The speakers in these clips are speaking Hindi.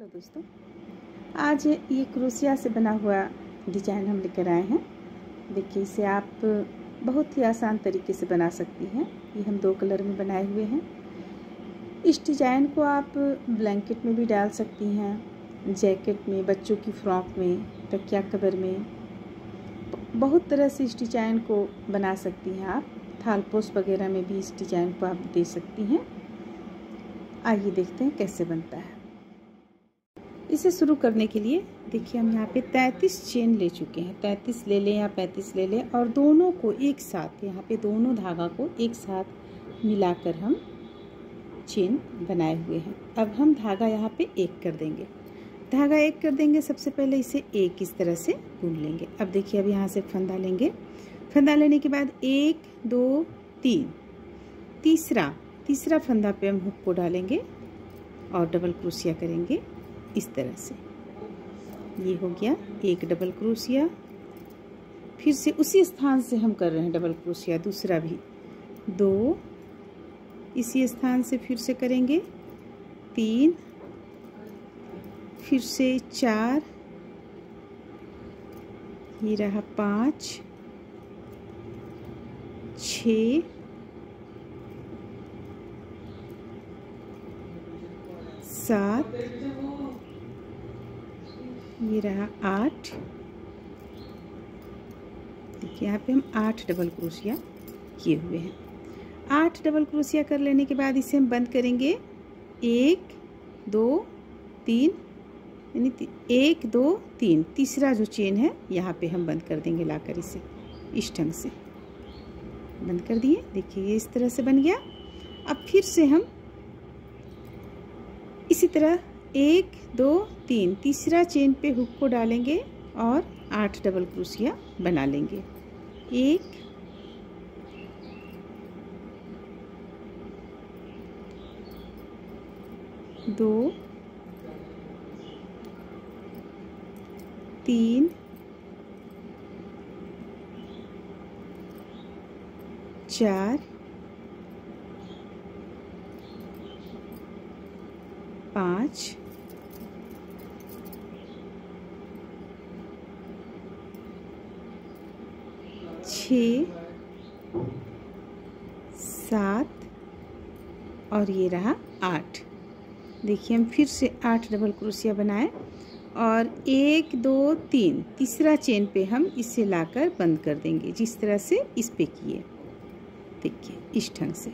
हेलो दोस्तों, आज ये क्रोशिया से बना हुआ डिजाइन हम लेकर आए हैं। देखिए, इसे आप बहुत ही आसान तरीके से बना सकती हैं। ये हम 2 कलर में बनाए हुए हैं। इस डिजाइन को आप ब्लैंकेट में भी डाल सकती हैं, जैकेट में, बच्चों की फ्रॉक में, तकिया कवर में, बहुत तरह से इस डिजाइन को बना सकती हैं आप। थालपोस वगैरह में भी इस डिजाइन को आप दे सकती हैं। आइए देखते हैं कैसे बनता है। इसे शुरू करने के लिए देखिए, हम यहाँ पे 33 चेन ले चुके हैं। 33 ले लें या 35 ले लें, और दोनों को एक साथ, यहाँ पे दोनों धागा को एक साथ मिलाकर हम चेन बनाए हुए हैं। अब हम धागा यहाँ पे एक कर देंगे। धागा एक कर देंगे, सबसे पहले इसे एक इस तरह से बुन लेंगे। अब देखिए, अब यहाँ से फंदा लेंगे। फंदा लेने के बाद 1 2 3, तीसरा फंदा पे हम हुक को डालेंगे और डबल क्रोशिया करेंगे इस तरह से। ये हो गया एक डबल क्रोशिया। फिर से उसी स्थान से हम कर रहे हैं डबल क्रोशिया, दूसरा भी 2, इसी स्थान से फिर से करेंगे 3, फिर से 4, ये रहा 5 6 7, ये रहा 8। देखिए, यहाँ पे हम 8 डबल क्रोशिया किए हुए हैं। 8 डबल क्रोशिया कर लेने के बाद इसे हम बंद करेंगे 1 2 3, यानी 1 2 3, तीसरा जो चेन है यहाँ पे हम बंद कर देंगे, लाकर इसे इस ढंग से बंद कर दिए। देखिए, ये इस तरह से बन गया। अब फिर से हम इसी तरह 1 2 3, तीसरा चेन पे हुक को डालेंगे और 8 डबल क्रोशिया बना लेंगे। 1 2 3 4 5 6 7 और ये रहा 8। देखिए, हम फिर से 8 डबल क्रोशिया बनाए और 1 2 3, तीसरा चेन पे हम इसे लाकर बंद कर देंगे, जिस तरह से इस पे किए। देखिए, इस ढंग से।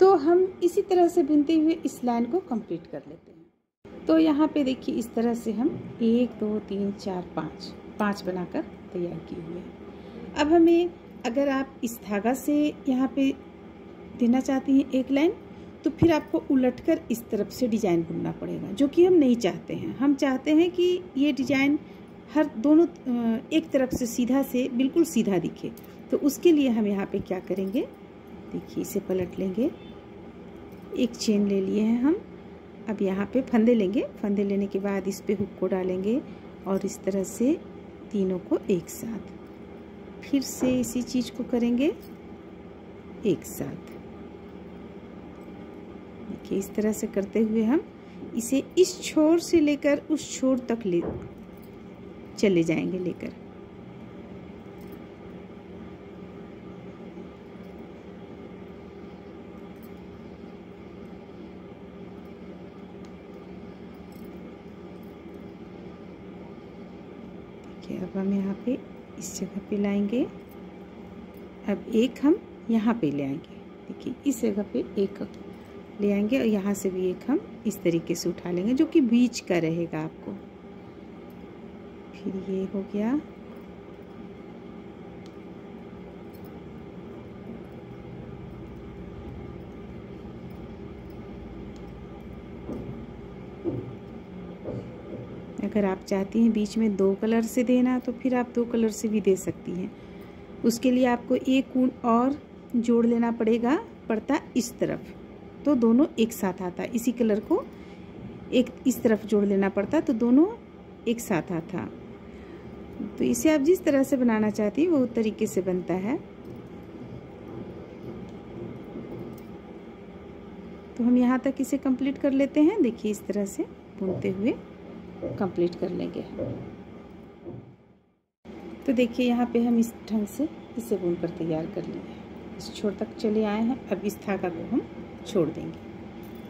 तो हम इसी तरह से बुनते हुए इस लाइन को कंप्लीट कर लेते हैं। तो यहाँ पे देखिए, इस तरह से हम 1 2 3 4 5 बनाकर तैयार किए हुए हैं। अब हमें, अगर आप इस धागा से यहाँ पे देना चाहती हैं एक लाइन, तो फिर आपको उलटकर इस तरफ से डिजाइन बुनना पड़ेगा, जो कि हम नहीं चाहते हैं। हम चाहते हैं कि ये डिजाइन दोनों एक तरफ से सीधा से बिल्कुल सीधा दिखे। तो उसके लिए हम यहाँ पे क्या करेंगे, देखिए, इसे पलट लेंगे। एक चेन ले लिए हैं हम। अब यहाँ पे फंदे लेंगे। फंदे लेने के बाद इस पे हुक को डालेंगे और इस तरह से तीनों को एक साथ, फिर से इसी चीज को करेंगे एक साथ। देखिए, इस तरह से करते हुए हम इसे इस छोर से लेकर उस छोर तक चले जाएंगे लेकर। अब हम यहाँ पे इस जगह पे लाएंगे। अब एक हम यहाँ पे ले आएंगे। देखिए, इस जगह पे एक ले आएंगे और यहाँ से भी एक हम इस तरीके से उठा लेंगे, जो कि बीच का रहेगा आपको। फिर ये हो गया। अगर आप चाहती हैं बीच में 2 कलर से देना, तो फिर आप 2 कलर से भी दे सकती हैं। उसके लिए आपको एक ऊन और जोड़ लेना पड़ता इस तरफ, तो दोनों एक साथ आता। इसी कलर को एक इस तरफ जोड़ लेना पड़ता, तो दोनों एक साथ आता। तो इसे आप जिस तरह से बनाना चाहती हैं वो तरीके से बनता है। तो हम यहाँ तक इसे कंप्लीट कर लेते हैं। देखिए, इस तरह से बुनते हुए कंप्लीट कर लेंगे। तो देखिए यहाँ पे हम इस ढंग से इसे बुनकर तैयार कर लिए, इस छोर तक चले आए हैं। अब इस धागा को हम छोड़ देंगे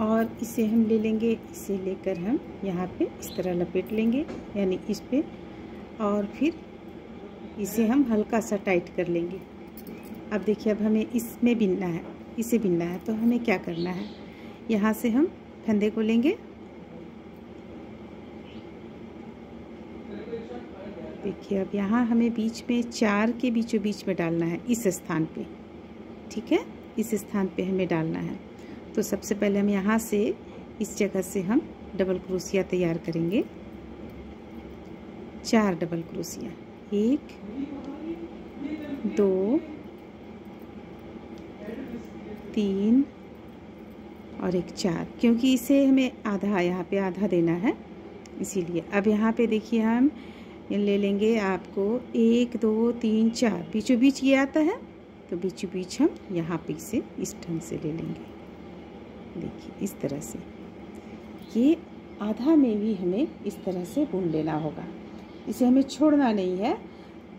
और इसे हम ले लेंगे, इसे लेकर हम यहाँ पे इस तरह लपेट लेंगे, यानी इस पे, और फिर इसे हम हल्का सा टाइट कर लेंगे। अब देखिए अब हमें इसमें बिनना है, इसे बिनना है, तो हमें क्या करना है, यहाँ से हम फंदे को लेंगे। देखिए अब यहाँ हमें बीच में 4 के बीचों बीच में डालना है, इस स्थान पे, ठीक है, इस स्थान पे हमें डालना है। तो सबसे पहले हम यहाँ से इस जगह से हम डबल क्रोशिया तैयार करेंगे, 4 डबल क्रोशिया, 1 2 3 और एक 4, क्योंकि इसे हमें आधा, यहाँ पे आधा देना है इसीलिए। अब यहाँ पे देखिए हम ले लेंगे, आपको 1 2 3 4 बीचों बीच ये आता है, तो बीचों बीच हम यहाँ पे इसे इस ढंग से ले लेंगे। देखिए इस तरह से, ये आधा में भी हमें इस तरह से बुन लेना होगा, इसे हमें छोड़ना नहीं है।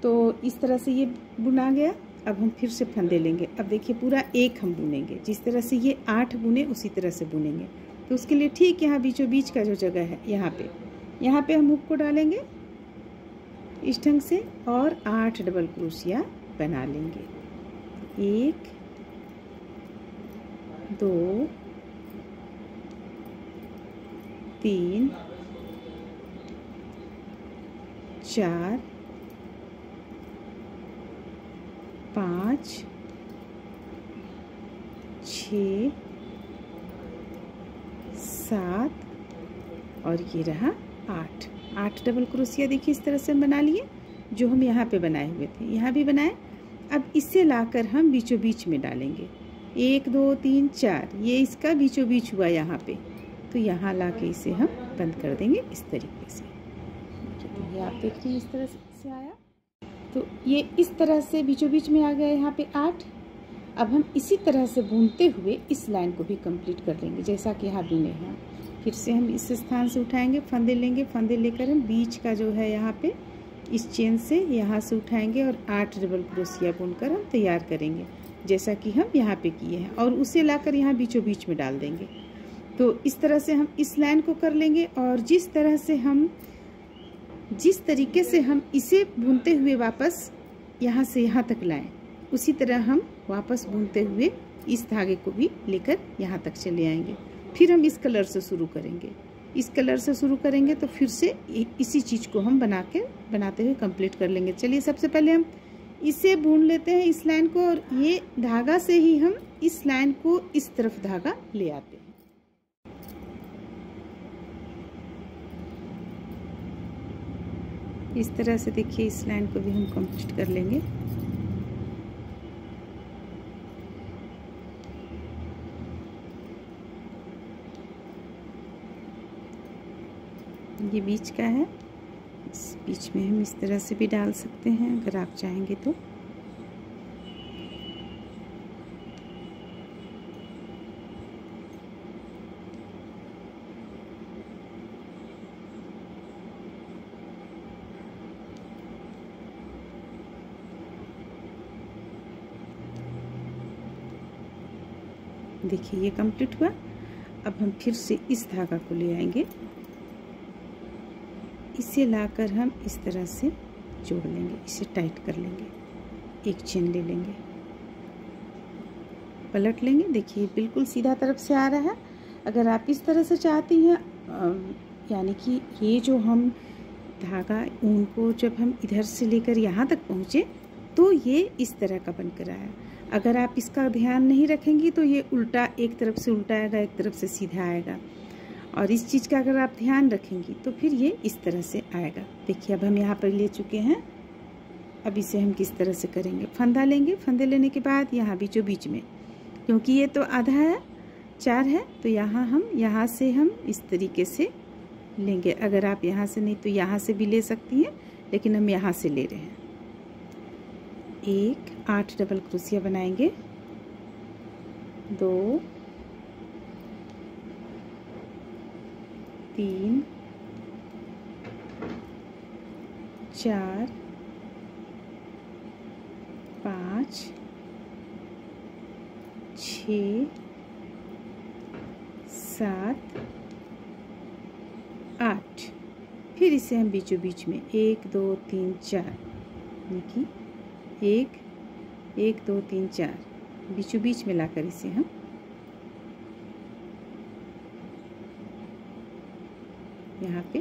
तो इस तरह से ये बुना गया। अब हम फिर से फंदे लेंगे। अब देखिए पूरा एक हम बुनेंगे, जिस तरह से ये 8 बुने उसी तरह से बुनेंगे। तो उसके लिए ठीक यहाँ बीचों बीच का जो जगह है, यहाँ पे हम हुक को डालेंगे इस ढंग से और 8 डबल क्रोशिया बना लेंगे। 1 2 3 4 5 6 7 और ये रहा 8 डबल क्रोशिया। देखिए इस तरह से हम बना लिए, जो हम यहाँ पे बनाए हुए थे, यहाँ भी बनाए। अब इसे लाकर हम बीचों बीच में डालेंगे, 1 2 3 4, ये इसका बीचों बीच हुआ यहाँ पे, तो यहाँ ला के इसे हम बंद कर देंगे इस तरीके से। ये आप देख रहे हैं इस तरह से आया, तो ये इस तरह से बीचों बीच में आ गया यहाँ पे 8। अब हम इसी तरह से बुनते हुए इस लाइन को भी कंप्लीट कर लेंगे, जैसा कि यहाँ बुने हैं। फिर से हम इस स्थान से उठाएंगे, फंदे लेंगे, फंदे लेकर हम बीच का जो है यहाँ पे इस चेन से यहाँ से उठाएंगे और 8 डबल क्रोशिया बुनकर हम तैयार करेंगे, जैसा कि हम यहाँ पे किए हैं, और उसे लाकर यहाँ बीचों बीच में डाल देंगे। तो इस तरह से हम इस लाइन को कर लेंगे, और जिस तरीके से हम इसे बुनते हुए वापस यहाँ से यहाँ तक लाएं, उसी तरह हम वापस बुनते हुए इस धागे को भी लेकर यहाँ तक चले आएंगे। फिर हम इस कलर से शुरू करेंगे, इस कलर से शुरू करेंगे, तो फिर से इसी चीज़ को हम बनाते हुए कंप्लीट कर लेंगे। चलिए सबसे पहले हम इसे बुन लेते हैं, इस लाइन को, और ये धागा से ही हम इस लाइन को इस तरफ धागा ले आते हैं। इस तरह से देखिए इस लाइन को भी हम कंप्लीट कर लेंगे। ये बीच का है, इस बीच में हम इस तरह से भी डाल सकते हैं अगर आप चाहेंगे तो। देखिए ये कंप्लीट हुआ। अब हम फिर से इस धागा को ले आएंगे, इसे लाकर हम इस तरह से जोड़ लेंगे, इसे टाइट कर लेंगे, एक चेन ले लेंगे, पलट लेंगे। देखिए बिल्कुल सीधा तरफ से आ रहा है। अगर आप इस तरह से चाहती हैं, यानी कि ये जो हम धागा ऊन को जब हम इधर से लेकर यहाँ तक पहुँचे तो ये इस तरह का बनकर आया। अगर आप इसका ध्यान नहीं रखेंगी तो ये उल्टा, एक तरफ से उल्टा आएगा, एक तरफ से सीधा आएगा। और इस चीज़ का अगर आप ध्यान रखेंगी तो फिर ये इस तरह से आएगा। देखिए अब हम यहाँ पर ले चुके हैं। अब इसे हम किस तरह से करेंगे, फंदा लेंगे, फंदे लेने के बाद यहाँ बीचों बीच में, क्योंकि ये तो आधा है, 4 है, तो यहाँ से हम इस तरीके से लेंगे। अगर आप यहाँ से नहीं तो यहाँ से भी ले सकती हैं, लेकिन हम यहाँ से ले रहे हैं। 8 डबल क्रोशिया बनाएंगे, 2 3 4 5 6 7 8। फिर इसे हम बीचों बीच में 1 2 3 4, देखिए 1 2 3 4 बीचों बीच में लाकर इसे हम यहाँ पे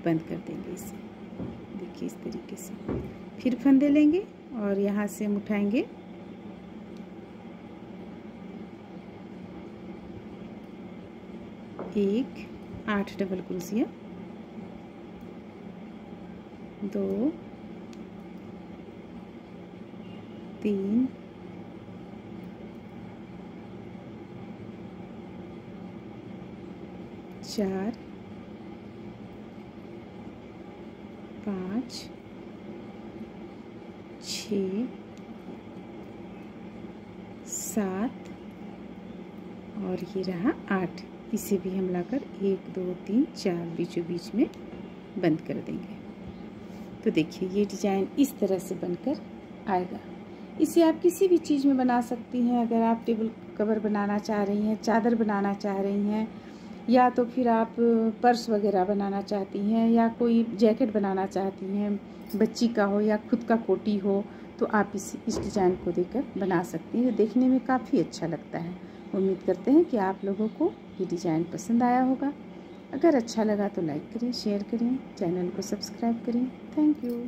बंद कर देंगे। इसे देखिए इस तरीके से। फिर फंदे लेंगे और यहाँ से हम उठाएंगे एक 8 डबल क्रोशिया, 2 3 4 5 6 7 और ये रहा 8। इसे भी हम लाकर 1 2 3 4 बीचों बीच में बंद कर देंगे। तो देखिए ये डिजाइन इस तरह से बनकर आएगा। इसे आप किसी भी चीज़ में बना सकती हैं। अगर आप टेबल कवर बनाना चाह रही हैं, चादर बनाना चाह रही हैं, या तो फिर आप पर्स वगैरह बनाना चाहती हैं, या कोई जैकेट बनाना चाहती हैं, बच्ची का हो या खुद का कोटी हो, तो आप इस डिज़ाइन को देकर बना सकती हैं। देखने में काफ़ी अच्छा लगता है। उम्मीद करते हैं कि आप लोगों को ये डिज़ाइन पसंद आया होगा। अगर अच्छा लगा तो लाइक करें, शेयर करें, चैनल को सब्सक्राइब करें। Thank you.